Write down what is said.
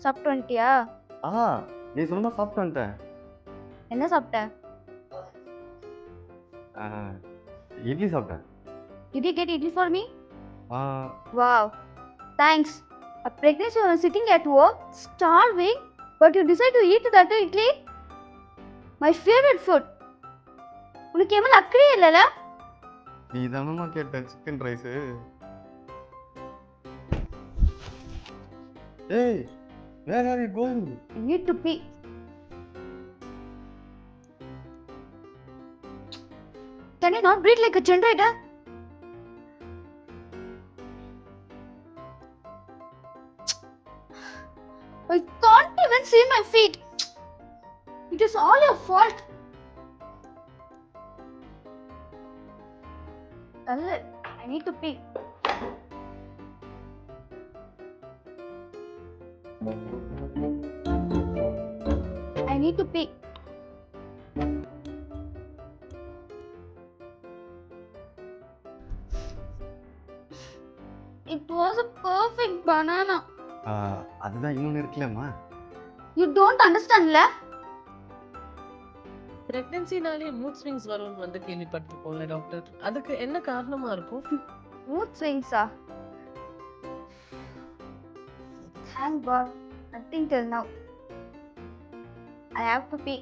சாப்பிட்டு வந்துட்டியா? நீ சொன்னா சாப்பிட்டு வந்துட்டேன். என்ன சாப்பிட்ட? இட்லி சாப்பிட்டேன். Did you get idli for me? Ah, Wow, thanks. A pregnant woman sitting at home, starving, but you decide to eat that idli? My favorite food. உனக்கு ஏமா அக்கறையே இல்லைல்ல? நீ தானம்மா கேட்ட சிக்கன் ரைஸு. ஏய், where are you going? I need to pee. Can you not breathe like a generator? I can't even see my feet. It is all your fault. I need to pee. I need to pee. It was a perfect banana. அதுதான் இன்னொன்று இருக்குல்லம்மா. You don't understand, la? பிரெக்னன்சினாலே mood swings வரும்னு வந்து கேள்விப்பட்டிருக்கோம்ல doctor. அதுக்கு என்ன காரணமா இருக்கும்? Mood swings, ah. Thank God. Nothing till now. I have to pee.